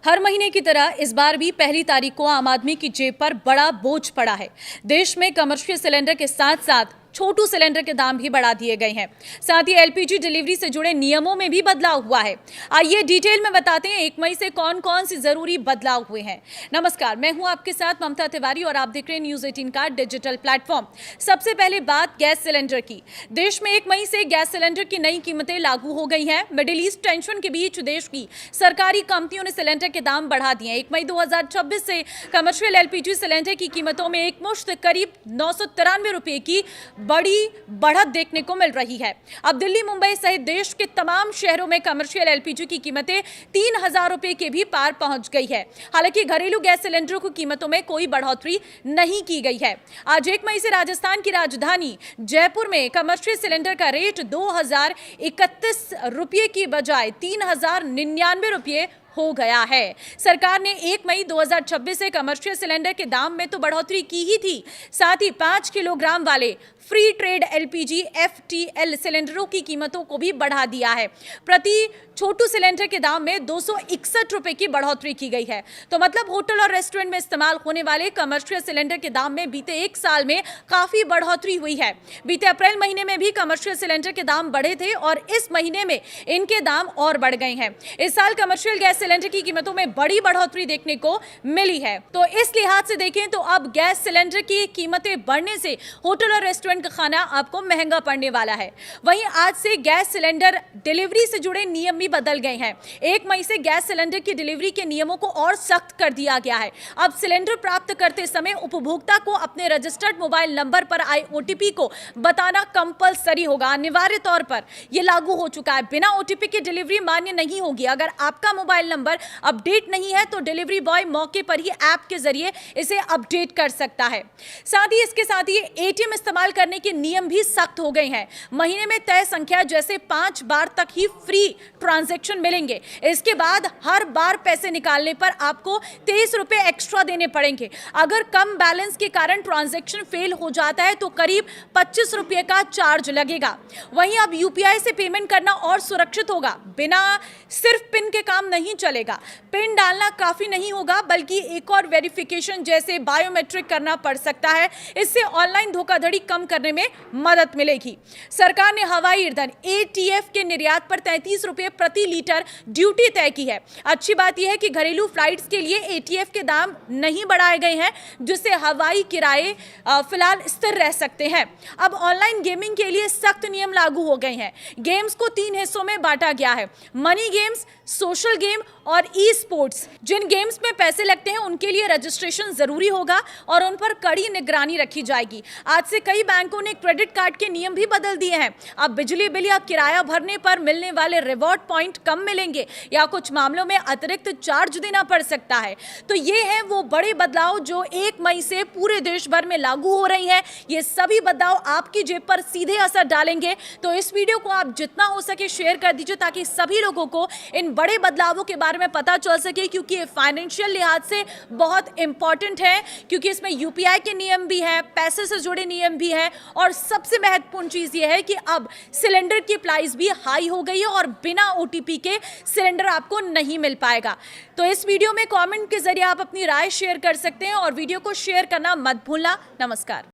हर महीने की तरह इस बार भी पहली तारीख को आम आदमी की जेब पर बड़ा बोझ पड़ा है। देश में कमर्शियल सिलेंडर के साथ साथ छोटू सिलेंडर के दाम भी बढ़ा दिए गए हैं। साथ ही एलपीजी डिलीवरी से जुड़े नियमों में भी बदलाव हुआ है। आइए डिटेल में बताते हैं 1 मई से कौन कौन सी जरूरी बदलाव हुए हैं। नमस्कार, मैं हूं आपके साथ ममता तिवारी और आप देख रहे हैं न्यूज 18 का डिजिटल प्लेटफॉर्म। सबसे पहले बात गैस सिलेंडर की। देश में 1 मई से गैस सिलेंडर की नई कीमतें लागू हो गई हैं। मिडिल ईस्ट टेंशन के बीच देश की सरकारी कंपनियों ने सिलेंडर के दाम बढ़ा दिए हैं। 1 मई 2026 से कमर्शियल एलपीजी सिलेंडर की कीमतों में एक मुश्त करीब 993 रुपए की बड़ी बढ़त देखने को मिल रही है। अब दिल्ली, मुंबई सहित देश के तमाम शहरों में कमर्शियल एलपीजी की कीमतें 3000 रुपए के भी पार पहुंच गई है। हालांकि घरेलू गैस सिलेंडरों की कीमतों में कोई बढ़ोतरी नहीं की गई है। आज 1 मई से राजस्थान की राजधानी जयपुर में कमर्शियल सिलेंडर का रेट 2031 रुपये की बजाय 3099 रुपये हो गया है। सरकार ने 1 मई 2026 से कमर्शियल सिलेंडर के दाम में तो बढ़ोतरी की ही थी, साथ ही 5 किलोग्राम वाले फ्री ट्रेड एलपीजी एफटीएल सिलेंडरों की कीमतों को भी बढ़ा दिया है। प्रति छोटू सिलेंडर के दाम में 261 रुपए की बढ़ोतरी की गई है। तो मतलब होटल और रेस्टोरेंट में इस्तेमाल होने वाले कमर्शियल सिलेंडर के दाम में बीते 1 साल में काफी बढ़ोतरी हुई है। बीते अप्रैल महीने में भी कमर्शियल सिलेंडर के दाम बढ़े थे और इस महीने में इनके दाम और बढ़ गए हैं। इस साल कमर्शियल गैस सिलेंडर की कीमतों में बड़ी बढ़ोतरी देखने को मिली है। तो इस लिहाज से देखें तो अब गैस सिलेंडर की कीमतें बढ़ने से होटल और रेस्टोरेंट का खाना आपको महंगा पड़ने वाला है। वहीं आज से गैस सिलेंडर डिलीवरी से जुड़े नियम भी बदल गए हैं। 1 मई से गैस सिलेंडर की डिलीवरी के नियमों को और सख्त कर दिया गया है। अब सिलेंडर प्राप्त करते समय उपभोक्ता को अपने रजिस्टर्ड मोबाइल नंबर पर आए ओटीपी को बताना कंपलसरी होगा। अनिवार्य तौर पर यह लागू हो चुका है। बिना ओटीपी की डिलीवरी मान्य नहीं होगी। अगर आपका मोबाइल नंबर अपडेट नहीं है तो डिलीवरी बॉय मौके पर ही ऐप के जरिए इसे अपडेट कर सकता है। साथ ही इसके साथ ही एटीएम इस्तेमाल करने के नियम भी सख्त हो गए हैं। महीने में तय संख्या जैसे 5 बार तक ही फ्री ट्रांजैक्शन मिलेंगे। इसके बाद हर बार पैसे निकालने पर आपको 23 रुपए एक्स्ट्रा देने पड़ेंगे। अगर कम बैलेंस के कारण ट्रांजैक्शन फेल हो जाता है तो करीब 25 रुपए का चार्ज लगेगा। वहीं अब यूपीआई से पेमेंट करना और सुरक्षित होगा। बिना सिर्फ पिन के काम नहीं चलेगा। पिन डालना काफी नहीं होगा, बल्कि एक और वेरिफिकेशन जैसे बायोमेट्रिक करना पड़ सकता है। इससे ऑनलाइन धोखाधड़ी कम करने में मदद मिलेगी। सरकार ने हवाई ईंधन एटीएफ के निर्यात पर 33 रुपए प्रति लीटर ड्यूटी तय की है। अच्छी बात यह है कि घरेलू फ्लाइट्स के लिए एटीएफ के दाम नहीं बढ़ाए गए हैं, जिससे हवाई किराए फिलहाल स्थिर रह सकते हैं। अब ऑनलाइन गेमिंग के लिए सख्त नियम लागू हो गए हैं। गेम्स को 3 हिस्सों में बांटा गया है: मनी गेम्स, सोशल गेम और ई स्पोर्ट्स। जिन गेम्स में पैसे लगते हैं उनके लिए रजिस्ट्रेशन जरूरी होगा और उन पर कड़ी निगरानी रखी जाएगी। आज से कई बैंकों ने क्रेडिट कार्ड के नियम भी बदल दिए हैं। अब बिजली बिल या किराया भरने पर मिलने वाले रिवॉर्ड पॉइंट कम मिलेंगे या कुछ मामलों में अतिरिक्त चार्ज देना पड़ सकता है। तो ये है वो बड़े बदलाव जो 1 मई से पूरे देश भर में लागू हो रही है। ये सभी बदलाव आपकी जेब पर सीधे असर डालेंगे। तो इस वीडियो को आप जितना हो सके शेयर कर दीजिए ताकि सभी लोगों को इन बड़े बदलावों के बारे में पता चल सके, क्योंकि ये फाइनेंशियल लिहाज से बहुत इंपॉर्टेंट है, क्योंकि इसमें यूपीआई के नियम भी है, पैसे से जुड़े नियम भी है और सबसे महत्वपूर्ण चीज ये है कि अब सिलेंडर की प्राइस भी हाई हो गई है और बिना ओटीपी के सिलेंडर आपको नहीं मिल पाएगा। तो इस वीडियो में कमेंट के जरिए आप अपनी राय शेयर कर सकते हैं और वीडियो को शेयर करना मत भूलना। नमस्कार।